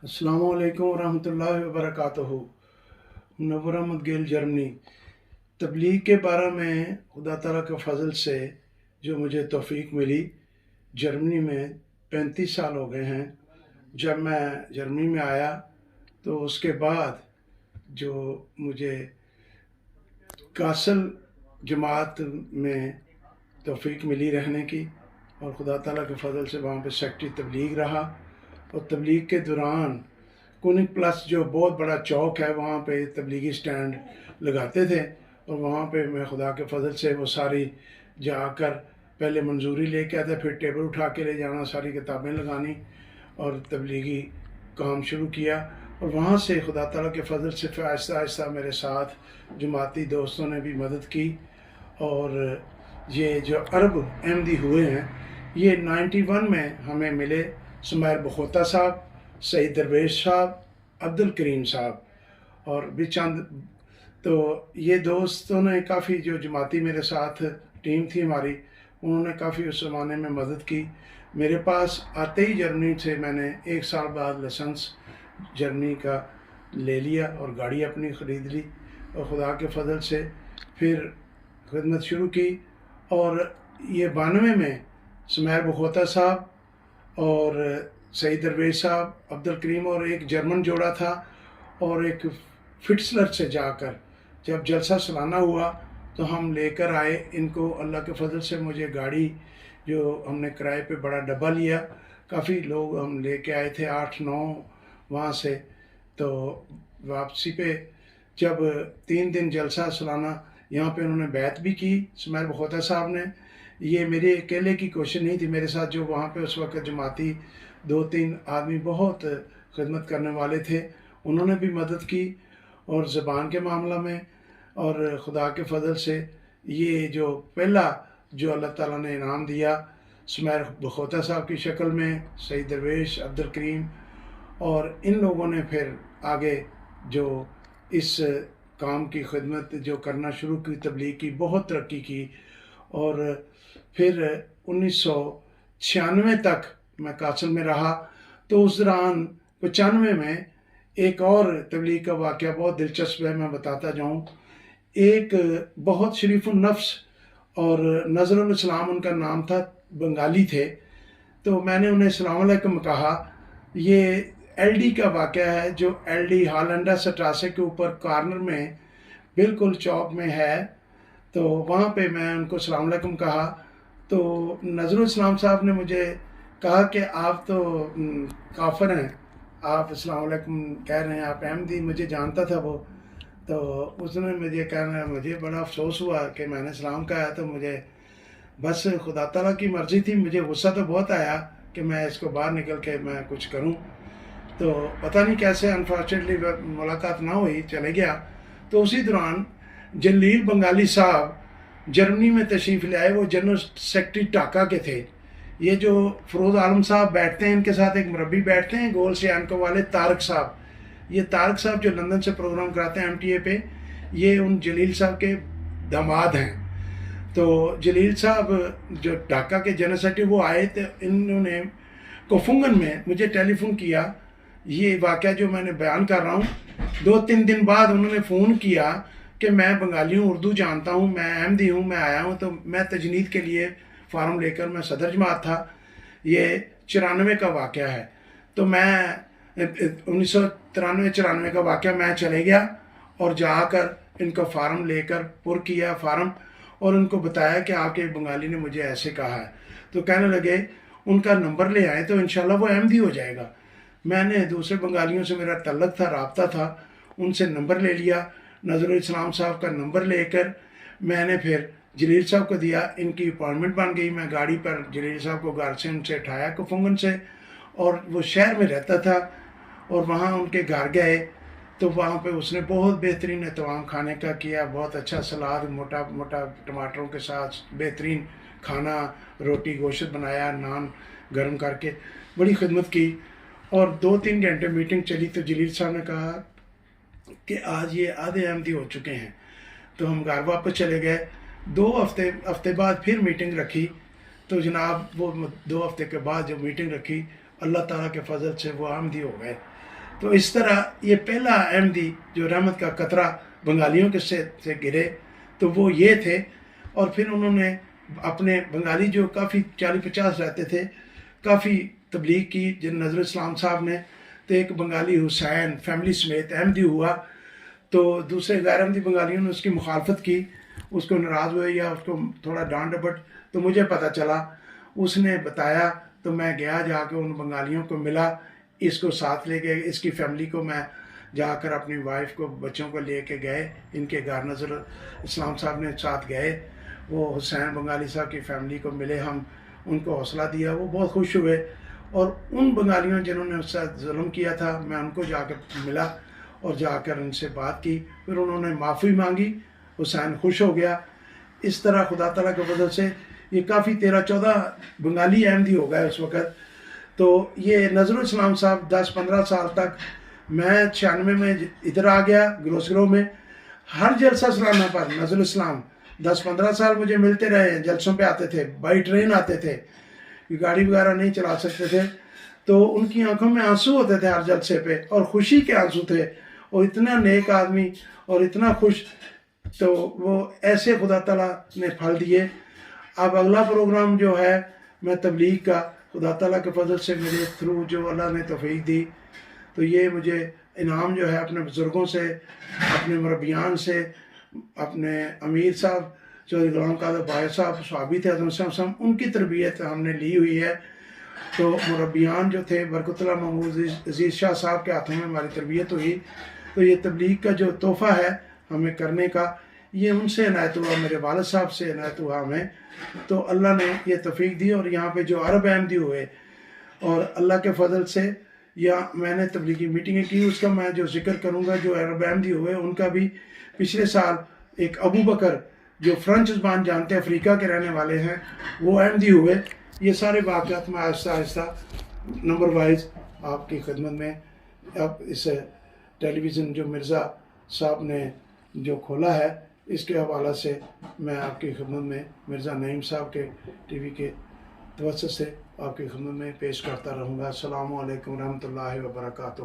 السلام علیکم ورحمۃ اللہ وبرکاتہ۔ منور جرمنی۔ تبلیغ کے بارے میں خدا تعالیٰ کے فضل سے جو مجھے توفیق ملی، جرمنی میں 35 سال ہو گئے ہیں۔ جب میں جرمنی میں آیا تو اس کے بعد جو مجھے کاسل جماعت میں توفیق ملی رہنے کی، اور خدا تعالیٰ کے فضل سے وہاں پہ سیکٹری تبلیغ رہا، اور تبلیغ کے دوران کونک پلس جو بہت بڑا چوک ہے وہاں پہ تبلیغی سٹینڈ لگاتے تھے، اور وہاں پہ میں خدا کے فضل سے وہ ساری جا کر پہلے منظوری لے کے آتا، پھر ٹیبل اٹھا کے لے جانا، ساری کتابیں لگانی اور تبلیغی کام شروع کیا۔ اور وہاں سے خدا تعالیٰ کے فضل سے پھر آہستہ آہستہ میرے ساتھ جماعتی دوستوں نے بھی مدد کی، اور یہ جو عرب احمدی ہوئے ہیں یہ 91 میں ہمیں ملے۔ بخوتا صاحب، سعید درویش صاحب، عبد الکریم صاحب، اور بھی چند، تو یہ دوستوں نے کافی، جو جماعتی میرے ساتھ ٹیم تھی ہماری، انہوں نے کافی اس زمانے میں مدد کی۔ میرے پاس آتے ہی جرمنی سے میں نے 1 سال بعد لائسنس جرمنی کا لے لیا اور گاڑی اپنی خرید لی، اور خدا کے فضل سے پھر خدمت شروع کی۔ اور یہ 92 میں بخوتا صاحب اور سعید درویش صاحب، عبد الکریم اور ایک جرمن جوڑا تھا، اور ایک فٹسلر سے جا کر جب جلسہ سالانہ ہوا تو ہم لے کر آئے ان کو۔ اللہ کے فضل سے مجھے گاڑی جو ہم نے کرائے پہ بڑا ڈبہ لیا، کافی لوگ ہم لے کے آئے تھے، 8-9 وہاں سے۔ تو واپسی پہ جب 3 دن جلسہ سالانہ یہاں پہ انہوں نے بیعت بھی کی، بخوتا صاحب نے۔ یہ میرے اکیلے کی کوشش نہیں تھی، میرے ساتھ جو وہاں پہ اس وقت جماعتی 2-3 آدمی بہت خدمت کرنے والے تھے، انہوں نے بھی مدد کی، اور زبان کے معاملہ میں، اور خدا کے فضل سے یہ جو پہلا جو اللہ تعالیٰ نے انعام دیا بخوتا صاحب کی شکل میں، سعید درویش، عبد الکریم، اور ان لوگوں نے پھر آگے جو اس کام کی خدمت جو کرنا شروع کی، تبلیغ کی، بہت ترقی کی۔ اور پھر 1996 تک میں کاسل میں رہا۔ تو اس دوران 95 میں ایک اور تبلیغ کا واقعہ بہت دلچسپ ہے، میں بتاتا جاؤں۔ ایک بہت شریف النفس اور نظر الاسلام ان کا نام تھا، بنگالی تھے، تو میں نے انہیں السلام علیکم کہا۔ یہ ایل ڈی کا واقعہ ہے، جو ایل ڈی ہالینڈا سٹراسے کے اوپر کارنر میں بالکل چوک میں ہے، تو وہاں پہ میں ان کو السلام علیکم کہا۔ تو نظر الاسلام صاحب نے مجھے کہا کہ آپ تو کافر ہیں، آپ السلام علیکم کہہ رہے ہیں، آپ احمدی، مجھے جانتا تھا وہ۔ تو اس نے مجھے کہنا، مجھے بڑا افسوس ہوا کہ میں نے سلام کہا، تو مجھے بس خدا تعالیٰ کی مرضی تھی، مجھے غصہ تو بہت آیا کہ میں اس کو باہر نکل کے میں کچھ کروں، تو پتہ نہیں کیسے انفارچونیٹلی ملاقات نہ ہوئی، چلے گیا۔ تو اسی دوران جلیل بنگالی صاحب جرمنی میں تشریف لے آئے، وہ جنرل سیکرٹری ٹاکا کے تھے۔ یہ جو فروز عالم صاحب بیٹھتے ہیں، ان کے ساتھ ایک مربی بیٹھتے ہیں گول سے اینکوں والے، طارق صاحب۔ یہ طارق صاحب جو لندن سے پروگرام کراتے ہیں MTA پہ، یہ ان جلیل صاحب کے داماد ہیں۔ تو جلیل صاحب جو ڈھاکہ کے جنرل سیکرٹری، وہ آئے تو انہوں نے کوفنگن میں مجھے ٹیلی فون کیا۔ یہ واقعہ جو میں نے بیان کر رہا ہوں، 2-3 دن بعد انہوں نے فون کیا کہ میں بنگالی ہوں، اردو جانتا ہوں، میں احمدی ہوں، میں آیا ہوں۔ تو میں تجنید کے لیے فارم لے کر، میں صدر جماعت تھا۔ یہ 94 کا واقعہ ہے۔ تو میں 1993-94 کا واقعہ، میں چلے گیا اور جا کر ان کا فارم لے کر پر کیا فارم، اور ان کو بتایا کہ آپ کے بنگالی نے مجھے ایسے کہا ہے۔ تو کہنے لگے ان کا نمبر لے آئے تو انشاءاللہ وہ احمدی ہو جائے گا۔ میں نے دوسرے بنگالیوں سے میرا تعلق تھا، رابطہ تھا، ان سے نمبر لے لیا۔ نظر الاسلام صاحب کا نمبر لے کر میں نے پھر جلیل صاحب کو دیا، ان کی اپائنٹمنٹ بن گئی۔ میں گاڑی پر جلیل صاحب کو گھر سے ان سے اٹھایا کوفنگن سے، اور وہ شہر میں رہتا تھا، اور وہاں ان کے گھر گئے تو وہاں پہ اس نے بہت بہترین اہتمام کھانے کا کیا، بہت اچھا سلاد، موٹا موٹا ٹماٹروں کے ساتھ بہترین کھانا، روٹی گوشت بنایا، نان گرم کر کے، بڑی خدمت کی۔ اور 2-3 گھنٹے میٹنگ چلی تو جلیل صاحب نے کہا کہ آج یہ آدھے احمدی ہو چکے ہیں۔ تو ہم گھر واپس چلے گئے۔ 2 ہفتے بعد پھر میٹنگ رکھی، تو جناب وہ 2 ہفتے کے بعد جو میٹنگ رکھی، اللہ تعالیٰ کے فضل سے وہ احمدی ہو گئے۔ تو اس طرح یہ پہلا احمدی جو رحمت کا قطرہ بنگالیوں کے سے گرے تو وہ یہ تھے. اور پھر انہوں نے اپنے بنگالی جو کافی 40-50 رہتے تھے کافی تبلیغ کی جن نظر اسلام صاحب نے. تو ایک بنگالی حسین فیملی سمیت احمدی ہوا تو دوسرے غیر احمدی بنگالیوں نے اس کی مخالفت کی, اس کو ناراض ہوئے یا اس کو تھوڑا ڈانٹ ڈپٹ. تو مجھے پتہ چلا, اس نے بتایا تو میں گیا جا کے ان بنگالیوں کو ملا, اس کو ساتھ لے کے اس کی فیملی کو میں جا کر اپنی وائف کو بچوں کو لے کے گئے ان کے گھر. نظر اسلام صاحب نے ساتھ گئے, وہ حسین بنگالی صاحب کی فیملی کو ملے, ہم ان کو حوصلہ دیا, وہ بہت خوش ہوئے. اور ان بنگالیوں جنہوں نے اس سے ظلم کیا تھا میں ان کو جا کے ملا اور جا کر ان سے بات کی, پھر انہوں نے معافی مانگی, حسین خوش ہو گیا. اس طرح خدا تعالیٰ کے فضل سے یہ کافی 13-14 بنگالی احمدی ہو گئے اس وقت. تو یہ نظر اسلام صاحب 10-15 سال تک, میں 96 میں ادھر آ گیا گروسگرو میں, ہر جلسہ سالانہ پر نظر اسلام 10-15 سال مجھے ملتے رہے, جلسوں پہ آتے تھے, بائی ٹرین آتے تھے, گاڑی وغیرہ نہیں چلا سکتے تھے. تو ان کی آنکھوں میں آنسو ہوتے تھے ہر جلسے پہ, اور خوشی کے آنسو تھے, اور اتنا نیک آدمی اور اتنا خوش. تو وہ ایسے خدا تعالیٰ نے پھل دیے. اب اگلا پروگرام جو ہے میں تبلیغ کا, خدا تعالیٰ کے فضل سے میرے تھرو جو اللہ نے توفیق دی, تو یہ مجھے انعام جو ہے اپنے بزرگوں سے, اپنے مربیان سے, اپنے امیر صاحب چودھری غلام قادر بھائی صاحب صحابی تھے ان کی تربیت ہم نے لی ہوئی ہے. تو مربیان جو تھے برکت اللہ محمود عزیز شاہ صاحب کے ہاتھوں میں ہماری تربیت ہوئی. تو یہ تبلیغ کا جو تحفہ ہے ہمیں کرنے کا, یہ ان سے عنایت ہوا, میرے والد صاحب سے عنایت ہوا ہمیں. تو اللہ نے یہ توفیق دی. اور یہاں پہ جو عرب احمدی ہوئے, اور اللہ کے فضل سے یا میں نے تبلیغی میٹنگیں کی, اس کا میں جو ذکر کروں گا جو عرب احمدی ہوئے ان کا بھی. پچھلے سال ایک ابو بکر جو فرنچ زبان جانتے ہیں, افریقہ کے رہنے والے ہیں, وہ احمدی ہوئے. یہ سارے واقعات میں آہستہ آہستہ نمبر وائز آپ کی خدمت میں, اب اس ٹیلی ویژن جو مرزا صاحب نے جو کھولا ہے اس کے حوالہ سے میں آپ کی خدمت میں مرزا نعیم صاحب کے ٹی وی کے توسط سے آپ کی خدمت میں پیش کرتا رہوں گا. السلام علیکم ورحمۃ اللہ وبرکاتہ.